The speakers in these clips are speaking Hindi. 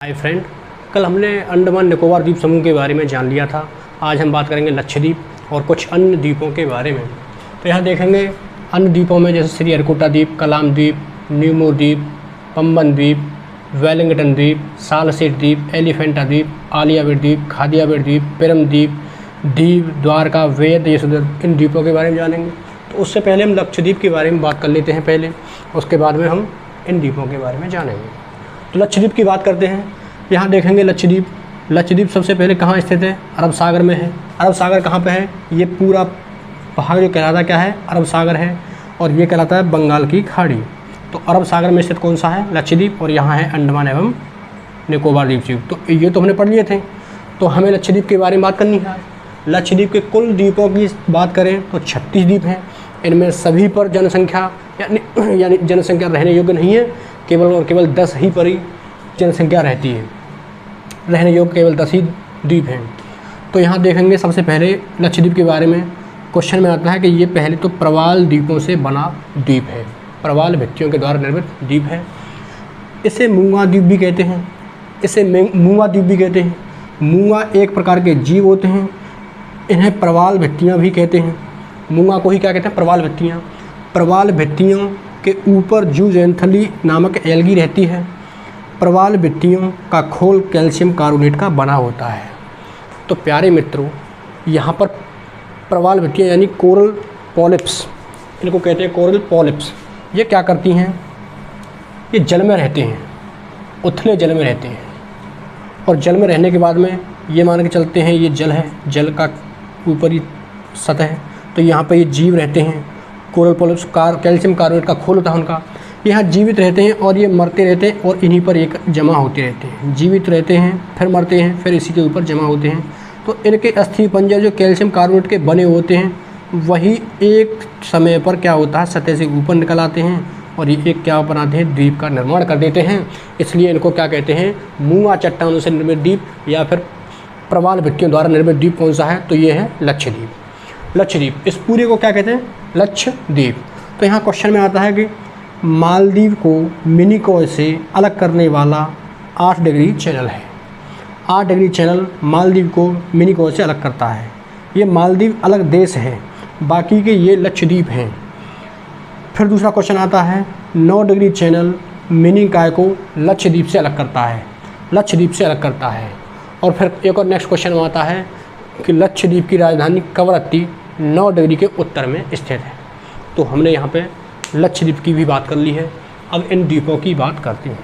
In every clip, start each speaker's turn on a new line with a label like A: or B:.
A: हाय फ्रेंड, कल हमने अंडमान निकोबार द्वीप समूह के बारे में जान लिया था। आज हम बात करेंगे लक्षद्वीप और कुछ अन्य द्वीपों के बारे में। तो यहाँ देखेंगे अन्य द्वीपों में जैसे श्रीहरिकोटा द्वीप, कलाम द्वीप, न्यूमोर द्वीप, पंबन द्वीप, वेलिंगटन द्वीप, सालसेट द्वीप, एलिफेंटा द्वीप, आलियाबेट द्वीप, खादियाबेट द्वीप, पेरम द्वीप, दीव, द्वारका, वेद, ये इन द्वीपों के बारे में जानेंगे। तो उससे पहले हम लक्षद्वीप के बारे में बात कर लेते हैं पहले, उसके बाद में हम इन द्वीपों के बारे में जानेंगे। तो लक्षद्वीप की बात करते हैं। यहाँ देखेंगे लक्षद्वीप सबसे पहले कहाँ स्थित है? अरब सागर में है। अरब सागर कहाँ पे है? ये पूरा भाग जो कहलाता क्या है? अरब सागर है, और ये कहलाता है बंगाल की खाड़ी। तो अरब सागर में स्थित कौन सा है? लक्षद्वीप। और यहाँ है अंडमान एवं निकोबार द्वीप। तो ये तो हमने पढ़ लिए थे। तो हमें लक्षद्वीप के बारे में बात करनी है। लक्षद्वीप के कुल द्वीपों की बात करें तो 36 द्वीप हैं। इनमें सभी पर जनसंख्या यानी जनसंख्या रहने योग्य नहीं है, केवल और केवल 10 ही पर ही जनसंख्या रहती है। रहने योग्य केवल 10 ही द्वीप हैं। तो यहाँ देखेंगे सबसे पहले लक्षद्वीप के बारे में क्वेश्चन में आता है कि ये पहले तो प्रवाल द्वीपों से बना द्वीप है, प्रवाल भित्तियों के द्वारा निर्मित द्वीप है। इसे मूंगा द्वीप भी कहते हैं, इसे मूंगा द्वीप भी कहते हैं। मूंगा एक प्रकार के जीव होते हैं, इन्हें प्रवाल भित्तियाँ भी कहते हैं। मूंगा को ही क्या कहते हैं? प्रवाल भित्तियाँ। प्रवाल भित्तियों के ऊपर जूजेंथली नामक एल्गी रहती है। प्रवाल भित्तियों का खोल कैल्शियम कार्बोनेट का बना होता है। तो प्यारे मित्रों, यहाँ पर प्रवाल भित्तियाँ यानी कोरल पॉलिप्स, इनको कहते हैं कोरल पॉलिप्स। ये क्या करती हैं? ये जल में रहते हैं, उथले जल में रहते हैं। और जल में रहने के बाद में ये मान के चलते हैं ये जल है, जल का ऊपरी सतह है। तो यहाँ पर ये जीव रहते हैं, कोरल पॉलिप्स। कैल्शियम कार्बोनेट का खोल होता है उनका। यहाँ जीवित रहते हैं और ये मरते रहते हैं, और इन्हीं पर एक जमा होते रहते हैं। जीवित रहते हैं, फिर मरते हैं, फिर इसी के ऊपर जमा होते हैं। तो इनके अस्थि पंजर जो कैल्शियम कार्बोनेट के बने होते हैं, वही एक समय पर क्या होता है, सतह से ऊपर निकल आते हैं, और ये एक क्या बनाते हैं? द्वीप का निर्माण कर देते हैं। इसलिए इनको क्या कहते हैं? मूंगा चट्टानों से निर्मित द्वीप, या फिर प्रवाल भित्तियों द्वारा निर्मित द्वीप कौन सा है? तो ये है लक्षद्वीप। लक्षद्वीप, इस पूरे को क्या कहते हैं? लक्षद्वीप। तो यहाँ क्वेश्चन में आता है कि मालदीव को मिनिकॉय से अलग करने वाला 8 डिग्री चैनल है। 8 डिग्री चैनल मालदीव को मिनिकॉय से अलग करता है। ये मालदीव अलग देश है, बाकी के ये लक्षद्वीप हैं। फिर दूसरा क्वेश्चन आता है, 9 डिग्री चैनल मिनिकॉय को लक्षद्वीप से अलग करता है, लक्षद्वीप से अलग करता है। और फिर एक और नेक्स्ट क्वेश्चन आता है कि लक्षद्वीप की राजधानी कवरत्ती 9 डिग्री के उत्तर में स्थित है। तो हमने यहाँ पे लक्षद्वीप की भी बात कर ली है। अब इन द्वीपों की बात करते हैं।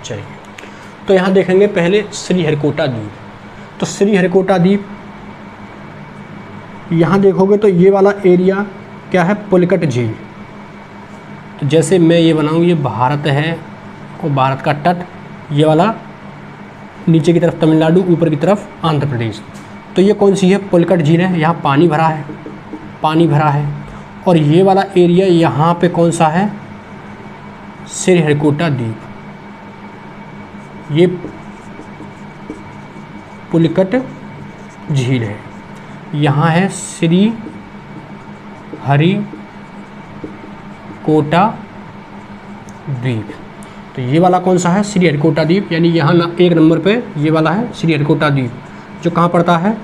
A: चलिए, तो यहाँ देखेंगे पहले श्रीहरिकोटा द्वीप। तो श्रीहरिकोटा द्वीप यहाँ देखोगे तो ये वाला एरिया क्या है? पुलिकट झील। तो जैसे मैं ये बनाऊँ, ये भारत है और भारत का तट, ये वाला नीचे की तरफ तमिलनाडु, ऊपर की तरफ आंध्र प्रदेश। तो ये कौन सी है? पुलिकट झील है। यहाँ पानी भरा है, पानी भरा है। और ये वाला एरिया यहाँ पे कौन सा है? श्रीहरिकोटा द्वीप। ये पुलिकट झील है, यहाँ है श्रीहरिकोटा द्वीप। तो ये वाला कौन सा है? श्रीहरिकोटा द्वीप। यानी यहाँ एक नंबर पे ये वाला है श्रीहरिकोटा द्वीप, जो कहाँ पड़ता है?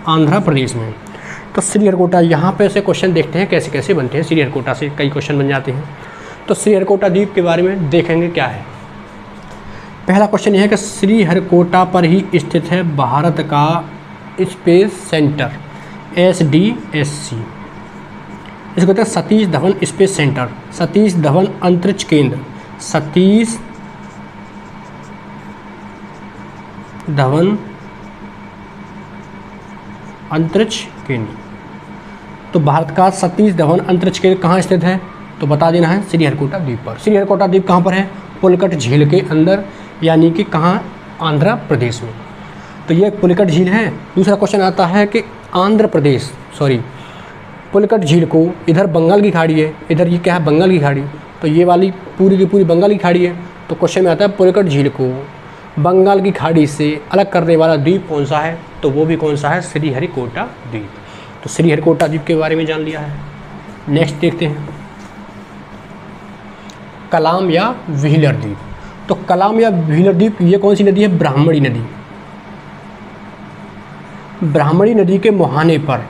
A: आंध्र प्रदेश में। तो श्रीहरिकोटा, यहाँ पे से क्वेश्चन देखते हैं कैसे कैसे बनते हैं। श्रीहरिकोटा से कई क्वेश्चन बन जाते हैं। तो श्रीहरिकोटा द्वीप के बारे में देखेंगे क्या है। पहला क्वेश्चन यह है कि श्रीहरिकोटा पर ही स्थित है भारत का स्पेस सेंटर SDSC। इसको कहते हैं सतीश धवन स्पेस सेंटर, सतीश धवन अंतरिक्ष केंद्र, सतीश धवन अंतरिक्ष केंद्र। तो भारत का सतीश धवन अंतरिक्ष केंद्र कहाँ स्थित है? तो बता देना है, श्रीहरिकोटा द्वीप पर। श्रीहरिकोटा द्वीप कहाँ पर है? पुलिकट झील के अंदर, यानी कि कहाँ? आंध्र प्रदेश में। तो ये पुलिकट झील है। दूसरा क्वेश्चन आता है कि पुलिकट झील को, इधर बंगाल की खाड़ी है, इधर ये क्या है? बंगाल की खाड़ी। तो ये वाली पूरी की पूरी बंगाल की खाड़ी है। तो क्वेश्चन में आता है पुलिकट झील को बंगाल की खाड़ी से अलग करने वाला द्वीप कौन सा है? तो वो भी कौन सा है? श्रीहरिकोटा द्वीप। तो श्रीहरिकोटा द्वीप के बारे में जान लिया है। नेक्स्ट देखते हैं, कलाम या व्हीलर द्वीप। तो कलाम या व्हीलर द्वीप ये कौन सी नदी है? ब्राह्मणी नदी। ब्राह्मणी नदी के मुहाने पर,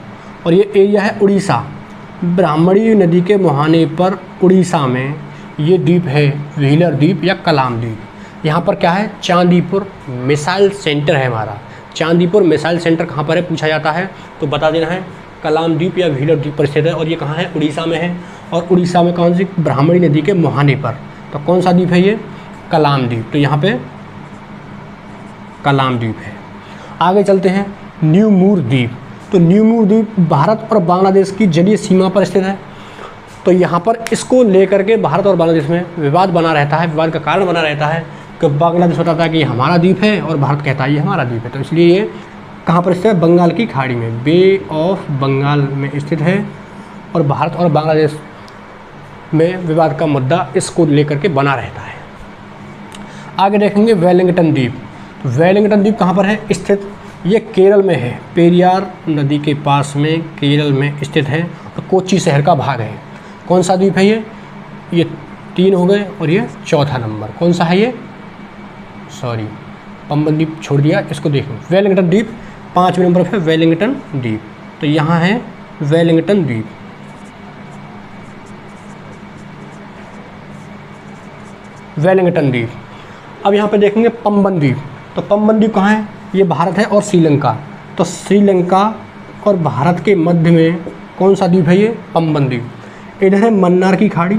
A: और ये एरिया है उड़ीसा। ब्राह्मणी नदी के मुहाने पर उड़ीसा में ये द्वीप है व्हीलर द्वीप या कलाम द्वीप। यहाँ पर क्या है? चांदीपुर मिसाइल सेंटर है हमारा। चांदीपुर मिसाइल सेंटर कहाँ पर है पूछा जाता है तो बता देना है कलाम द्वीप या व्हीलर द्वीप पर स्थित है, और ये कहाँ है? उड़ीसा में है। और उड़ीसा में कौन सी? ब्राह्मणी नदी के मुहाने पर। तो कौन सा द्वीप है ये? कलाम द्वीप। तो यहाँ पे कलाम द्वीप है। आगे चलते हैं, न्यू मूर द्वीप। तो न्यू मूर द्वीप भारत और बांग्लादेश की जलीय सीमा पर स्थित है। तो यहाँ पर इसको लेकर के भारत और बांग्लादेश में विवाद बना रहता है। विवाद का कारण बना रहता है कि बांग्लादेश बताता है कि ये हमारा द्वीप है और भारत कहता है ये हमारा द्वीप है। तो इसलिए ये कहाँ पर स्थित है? बंगाल की खाड़ी में, बे ऑफ बंगाल में स्थित है। और भारत और बांग्लादेश में विवाद का मुद्दा इसको लेकर के बना रहता है। आगे देखेंगे वेलिंगटन द्वीप। वेलिंगटन द्वीप कहाँ पर है स्थित? ये केरल में है, पेरियार नदी के पास में केरल में स्थित है और कोच्चि शहर का भाग है। कौन सा द्वीप है ये? ये 3 हो गए और ये चौथा नंबर कौन सा है? ये सॉरी पंबन द्वीप छोड़ दिया, इसको देखो। वेलिंगटन द्वीप 5वें नंबर पर वेलिंगटन द्वीप। तो यहाँ है वेलिंगटन द्वीप। वेलिंगटन द्वीप। अब यहाँ पे देखेंगे पंबन द्वीप। तो पंबन द्वीप कहाँ है? ये भारत है और श्रीलंका। तो श्रीलंका और भारत के मध्य में कौन सा द्वीप है? ये पंबन द्वीप। इधर है मन्नार की खाड़ी,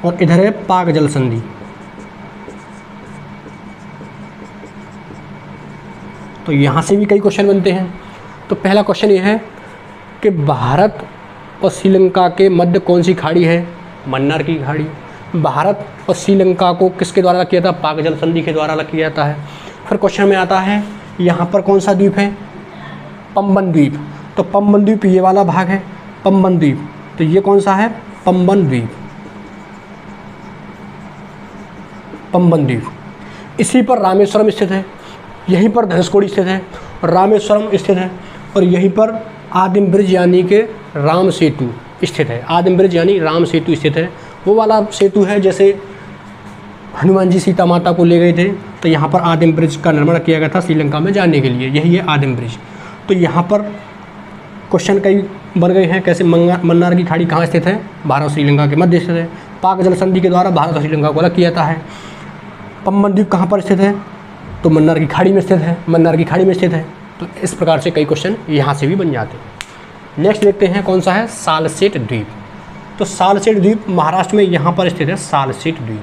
A: और इधर है पाक जल संधि। तो यहाँ से भी कई क्वेश्चन बनते हैं। तो पहला क्वेश्चन ये है कि भारत और श्रीलंका के मध्य कौन सी खाड़ी है? मन्नार की खाड़ी। भारत और श्रीलंका को किसके द्वारा अलग किया था? पाक जल संधि के द्वारा अलग किया जाता है। फिर क्वेश्चन में आता है यहाँ पर कौन सा द्वीप है? पंबन द्वीप। तो पंबन द्वीप ये वाला भाग है पंबन द्वीप। तो ये कौन सा है? पंबन द्वीप। पंबन द्वीप। इसी पर रामेश्वरम स्थित है, यहीं पर धनुषकोडी स्थित है, रामेश्वरम स्थित है, और यहीं पर आदिम ब्रिज यानी कि राम सेतु स्थित है। आदिम ब्रिज यानी राम सेतु स्थित है। वो वाला सेतु है जैसे हनुमान जी सीता माता को ले गए थे, तो यहाँ पर आदिम ब्रिज का निर्माण किया गया था श्रीलंका में जाने के लिए, यही है आदिम ब्रिज। तो यहाँ पर क्वेश्चन कई बन गए हैं। कैसे? मन्नार की खाड़ी कहाँ स्थित है? भारत और श्रीलंका के मध्य स्थित है। पाक जल संधि के द्वारा भारत और श्रीलंका को अलग किया जाता है। पंबन द्वीप कहाँ पर स्थित है? तो मन्नार की खाड़ी में स्थित है। मन्नार की खाड़ी में स्थित है। तो इस प्रकार से कई क्वेश्चन यहाँ से भी बन जाते हैं। नेक्स्ट देखते हैं कौन सा है? सालसेट द्वीप। तो सालसेट द्वीप महाराष्ट्र में यहाँ पर स्थित है, सालसेट द्वीप।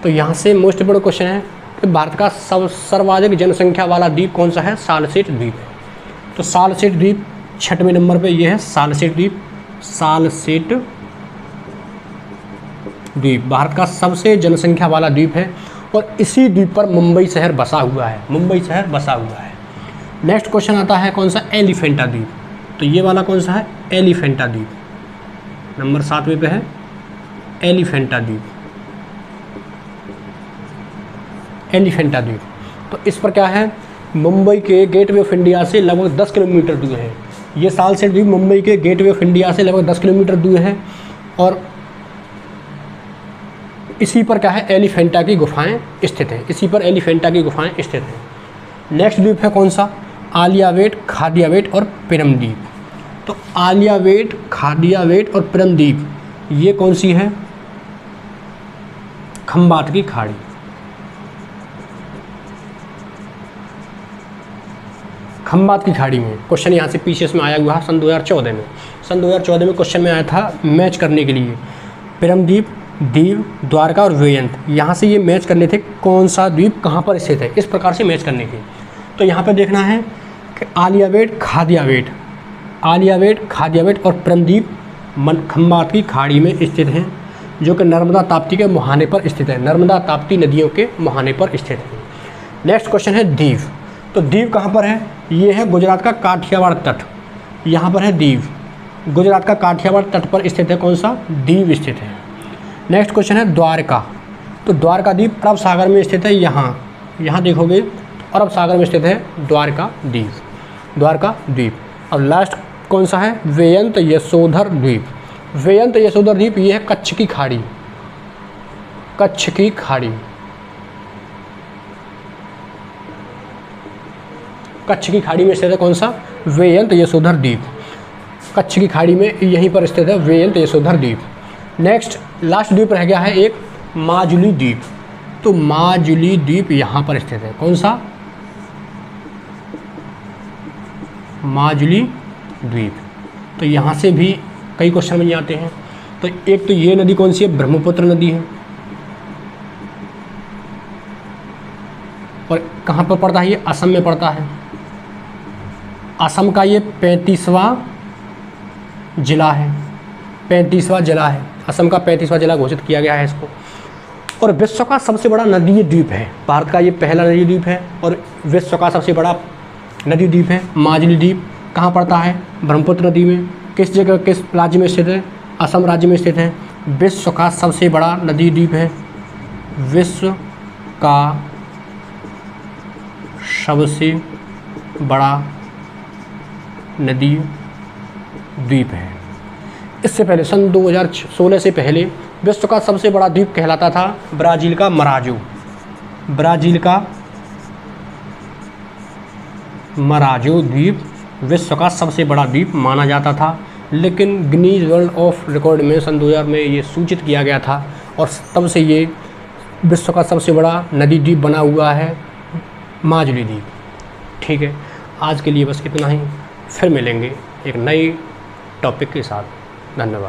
A: तो यहाँ से मोस्ट बड़ा क्वेश्चन है कि भारत का सर्वाधिक जनसंख्या वाला द्वीप कौन सा है? सालसेट द्वीप है। तो सालसेट द्वीप 6वें नंबर पे ये है सालसेट द्वीप। सालसेट द्वीप भारत का सबसे जनसंख्या वाला द्वीप है, और इसी द्वीप पर मुंबई शहर बसा हुआ है। मुंबई शहर बसा हुआ है। नेक्स्ट क्वेश्चन आता है कौन सा? एलिफेंटा द्वीप। तो ये वाला कौन सा है? एलिफेंटा द्वीप। नंबर 7वें पे है एलिफेंटा द्वीप। एलिफेंटा द्वीप। तो इस पर क्या है? मुंबई के गेटवे ऑफ इंडिया से लगभग 10 किलोमीटर दूर है। ये सालसेट द्वीप मुंबई के गेटवे ऑफ इंडिया से लगभग 10 किलोमीटर दूर है, और इसी पर क्या है? एलिफेंटा की गुफाएं स्थित हैं। इसी पर एलिफेंटा की गुफाएं स्थित हैं। नेक्स्ट द्वीप है कौन सा? आलियावेट, खादियावेट और पिरम द्वीप। तो आलियावेट, खादियावेट और पिरम द्वीप ये कौन सी है? खंबात की खाड़ी। खंबात की खाड़ी में क्वेश्चन यहाँ से पीछे में आया हुआ सन 2014 में। सन 2014 में क्वेश्चन में आया था मैच करने के लिए पिरम द्वीप, दीव, द्वारका और वेयंत। यहाँ से ये मैच करने थे कौन सा द्वीप कहाँ पर स्थित है, इस प्रकार से मैच करने थे। तो यहाँ पर देखना है कि आलियावेट, खादियावेट, आलियावेट, खादियावेट और पिरम द्वीप खंबात की खाड़ी में स्थित हैं, जो कि नर्मदा ताप्ती के मुहाने पर स्थित है। नर्मदा ताप्ती नदियों के मुहाने पर स्थित है। नेक्स्ट क्वेश्चन है दीव। तो दीव कहाँ पर है? ये है गुजरात का काठियावाड़ तट। यहाँ पर है दीव, गुजरात का काठियावाड़ तट पर स्थित है। कौन सा? दीव स्थित है। नेक्स्ट क्वेश्चन है द्वारका। तो द्वारका द्वीप अरब सागर में स्थित है। यहाँ देखोगे तो अरब सागर में स्थित है द्वारका द्वीप। द्वारका द्वीप। अब लास्ट कौन सा है, वेयंत यशोधर द्वीप। वेयंत यशोधर द्वीप ये है कच्छ की खाड़ी, कच्छ की खाड़ी, कच्छ की खाड़ी में स्थित है कौन सा, वेयंत यशोधर द्वीप। कच्छ की खाड़ी में यहीं पर स्थित है वेयंत यशोधर द्वीप। नेक्स्ट लास्ट द्वीप रह गया है एक माजुली द्वीप। तो माजुली द्वीप यहाँ पर स्थित है, कौन सा, माजुली द्वीप। तो यहाँ से भी कई क्वेश्चन बन जाते हैं। तो एक तो ये नदी कौन सी है, ब्रह्मपुत्र नदी है, और कहाँ पर पड़ता है, ये असम में पड़ता है। असम का ये 35वां जिला है, 35वां जिला है, असम का 35वां जिला घोषित किया गया है इसको। और विश्व का सबसे बड़ा नदी द्वीप है, भारत का ये पहला नदी द्वीप है और विश्व का सबसे बड़ा नदी द्वीप है माजुली द्वीप। कहाँ पड़ता है, ब्रह्मपुत्र नदी में। किस जगह, किस राज्य में स्थित है, असम राज्य में स्थित है। विश्व का सबसे बड़ा नदी द्वीप है, विश्व का सबसे बड़ा नदी द्वीप है। इससे पहले सन 2016 से पहले विश्व का सबसे बड़ा द्वीप कहलाता था ब्राज़ील का मराजो। ब्राज़ील का मराजो द्वीप विश्व का सबसे बड़ा द्वीप माना जाता था, लेकिन गिनीज वर्ल्ड ऑफ रिकॉर्ड में सन 2000 में ये सूचित किया गया था और तब से ये विश्व का सबसे बड़ा नदी द्वीप बना हुआ है माजुली द्वीप। ठीक है, आज के लिए बस इतना ही, फिर मिलेंगे एक नई टॉपिक के साथ। धन्यवाद।